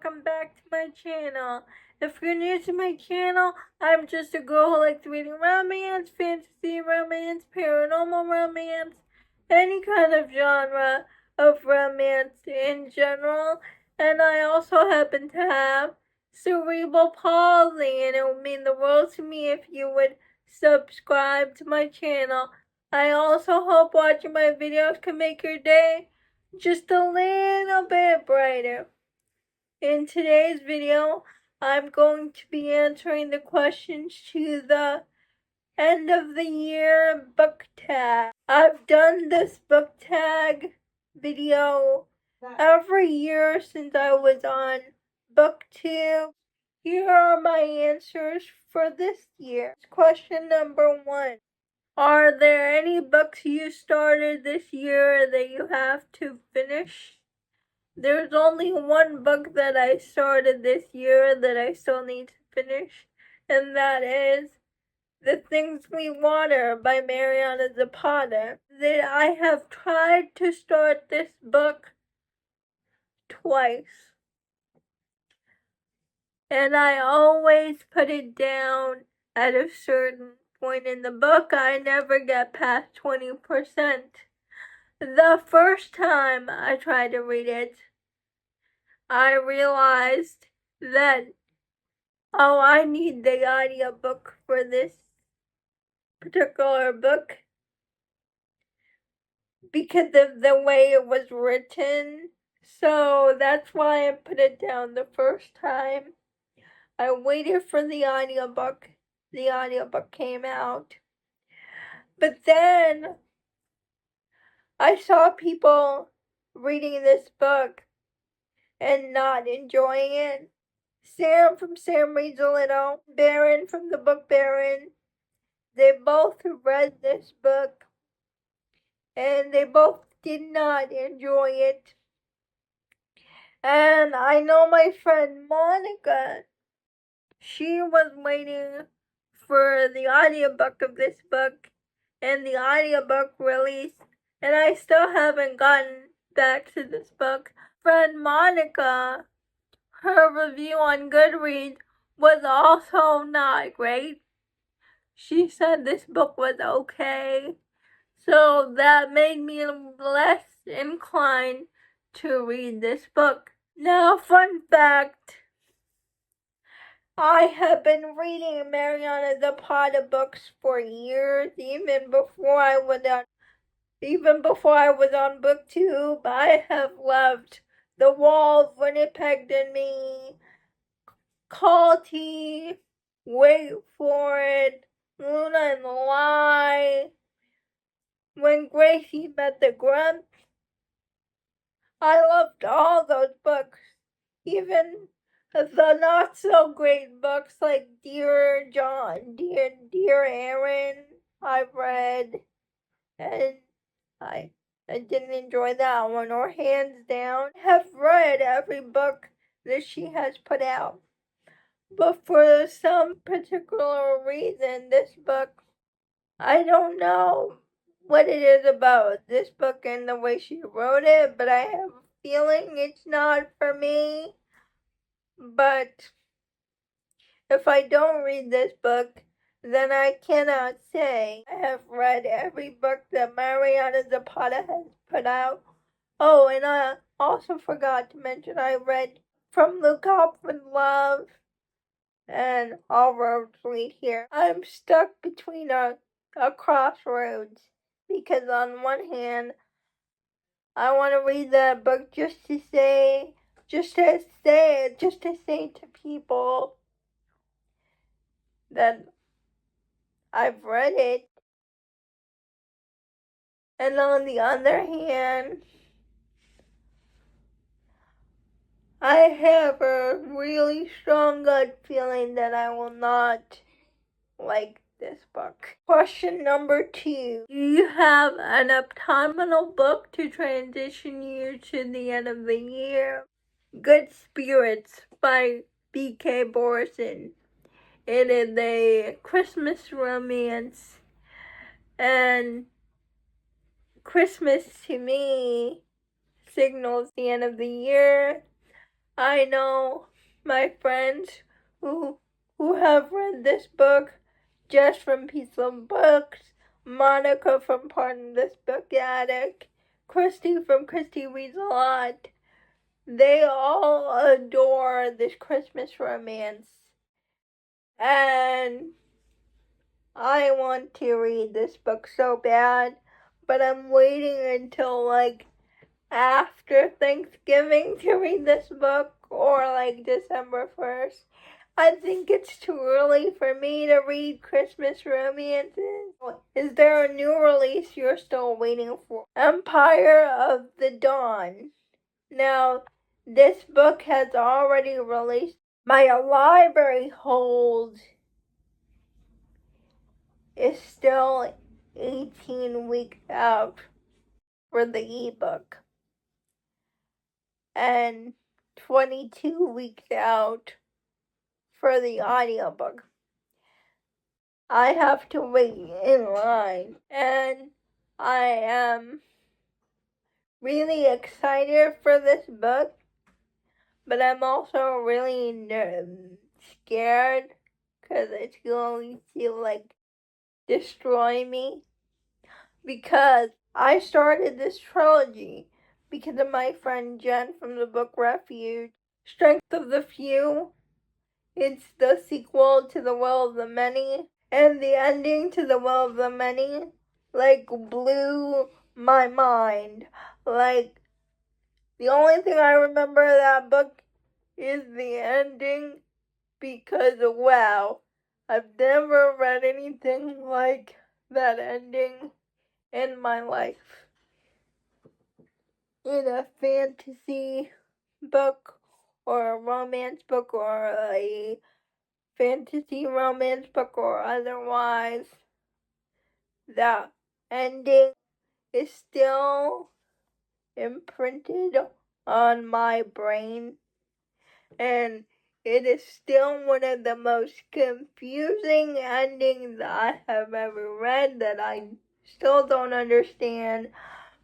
welcome back to my channel. If you're new to my channel, I'm just a girl who likes reading romance, fantasy romance, paranormal romance, any kind of genre of romance in general. And I also happen to have cerebral palsy, and it would mean the world to me if you would subscribe to my channel. I also hope watching my videos can make your day just a little bit brighter. In today's video, I'm going to be answering the questions to the end of the year book tag. I've done this book tag video every year since I was on booktube. Here are my answers for this year. Question number 1. Are there any books you started this year that you have to finish? There's only one book that I started this year that I still need to finish, and that is The Things We Water by Mariana Zapata. That I have tried to start this book twice, and I always put it down at a certain point in the book. I never get past 20%. The first time I tried to read it, I realized that, I need the audiobook for this particular book because of the way it was written. So that's why I put it down the first time. I waited for the audiobook. The audiobook came out. But then I saw people reading this book and not enjoying it. Sam from Sam Reads a Little, Baron from the book Baron, they both read this book and they both did not enjoy it. And I know my friend Monica, she was waiting for the audiobook of this book and the audiobook released, and I still haven't gotten back to this book. Friend Monica, her review on Goodreads was also not great. She said this book was okay, so that made me less inclined to read this book. Now, fun fact, I have been reading Mariana Zapata books for years, even before I was on booktube. I have loved The Wall, Winnipeg and Me, Call T, Wait for It, Luna and the Lie, When Gracie Met the Grumps. I loved all those books, even the not so great books like Dear Aaron I've read, and I didn't enjoy that one, or Hands Down. Have read every book that she has put out. But for some particular reason, this book, I don't know what it is about this book and the way she wrote it, but I have a feeling it's not for me. But if I don't read this book, then I cannot say I have read every book that Mariana Zapata has put out. Oh, and I also forgot to mention I read From Look Up with Love and All Roads Lead Here. I'm stuck between a crossroads because on one hand, I want to read that book just to say to people that I've read it. And on the other hand, I have a really strong gut feeling that I will not like this book. Question number 2. Do you have an autumnal book to transition you to the end of the year? Good Spirits by B.K. Borson. It is a Christmas romance, and Christmas to me signals the end of the year. I know my friends who have read this book, Jess from Peace of Books, Monica from Pardon This Book Addict, Christy from Christy Reads a Lot. They all adore this Christmas romance. And I want to read this book so bad, but I'm waiting until like after Thanksgiving to read this book, or like December 1st. I think it's too early for me to read Christmas romances. Is there a new release you're still waiting for? Empire of the Dawn. Now, this book has already released. My library hold is still 18 weeks out for the ebook and 22 weeks out for the audiobook. I have to wait in line, and I am really excited for this book, but I'm also really scared because it's going to like destroy me, because I started this trilogy because of my friend Jen from the book Refuge. Strength of the Few. It's the sequel to The Will of the Many, and the ending to The Will of the Many like blew my mind. Like, the only thing I remember of that book is the ending, because wow, I've never read anything like that ending in my life. In a fantasy book or a romance book or a fantasy romance book or otherwise, the ending is still imprinted on my brain, and it is still one of the most confusing endings I have ever read that I still don't understand.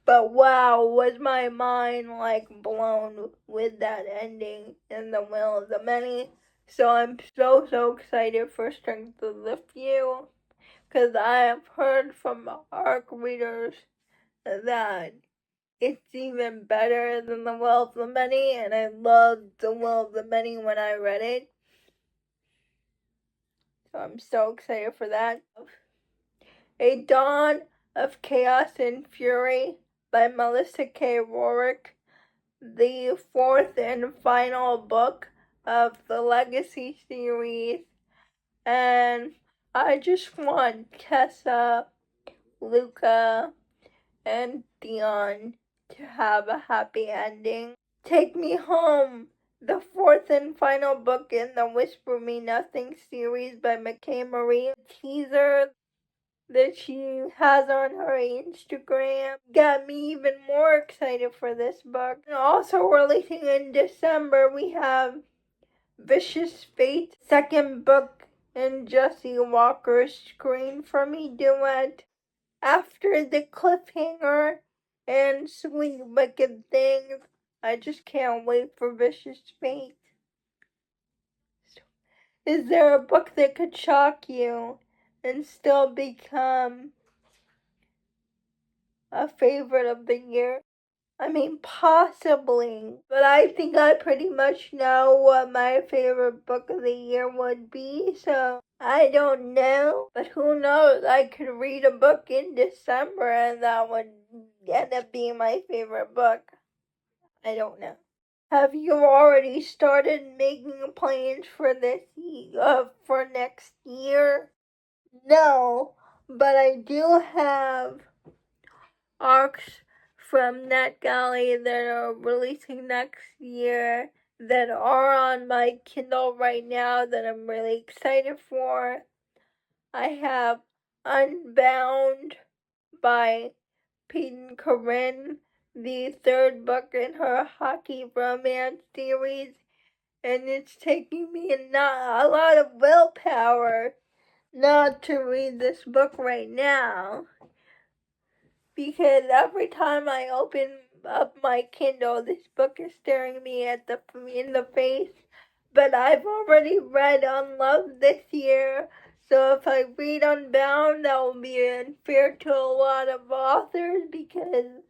But wow, was my mind like blown with that ending in The Will of the Many. So I'm so excited for Strength of the Few, because I have heard from ARC readers that it's even better than The Will of the Many, and I loved The Will of the Many when I read it. So I'm so excited for that. A Dawn of Chaos and Fury by Melissa K. Rorick, the fourth and final book of the Legacy series. And I just want Tessa, Luca, and Dion to have a happy ending. Take Me Home, the fourth and final book in the Whisper Me Nothing series by McKay Marie. Teaser that she has on her Instagram got me even more excited for this book. And also releasing in December, we have Vicious Fate, second book in Jesse Walker's Screen for Me duet. After the cliffhanger and Sweet Wicked Things, I just can't wait for Vicious Fate. Is there a book that could shock you and still become a favorite of the year? I mean, possibly, but I think I pretty much know what my favorite book of the year would be, so I don't know. But who knows? I could read a book in December and that would end up being my favorite book. I don't know. Have you already started making plans for for next year? No, but I do have arcs from NetGalley that are releasing next year that are on my Kindle right now that I'm really excited for. I have Unbound by Peyton Corinne, the third book in her hockey romance series, and it's taking me not a lot of willpower not to read this book right now, because every time I open of my Kindle. This book is staring me in the face. But I've already read Unloved this year, so if I read Unbound, that will be unfair to a lot of authors because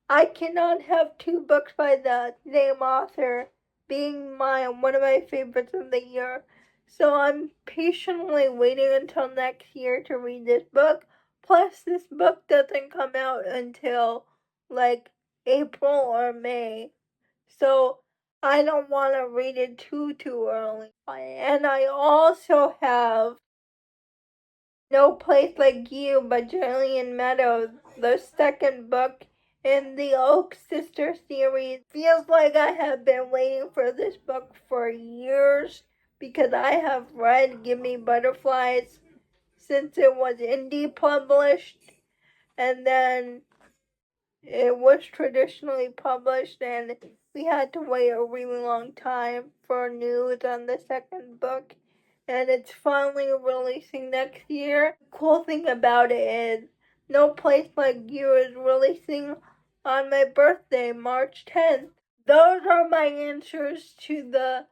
I cannot have two books by the same author being one of my favorites of the year. So I'm patiently waiting until next year to read this book. Plus, this book doesn't come out until like April or May. So I don't want to read it too early. And I also have No Place Like You by Gillian Meadows, the second book in the Oak Sister series. Feels like I have been waiting for this book for years because I have read Give Me Butterflies since it was indie published, and then it was traditionally published, and we had to wait a really long time for news on the second book, and it's finally releasing next year. The cool thing about it is No Place Like You is releasing on my birthday, March 10th. Those are my answers to the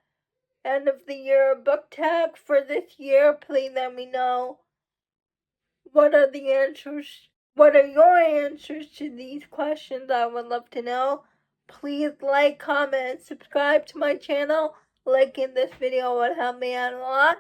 end of the year book tag for this year. Please let me know what are the answers? What are your answers to these questions? I would love to know. Please like, comment, and subscribe to my channel. Liking this video would help me out a lot.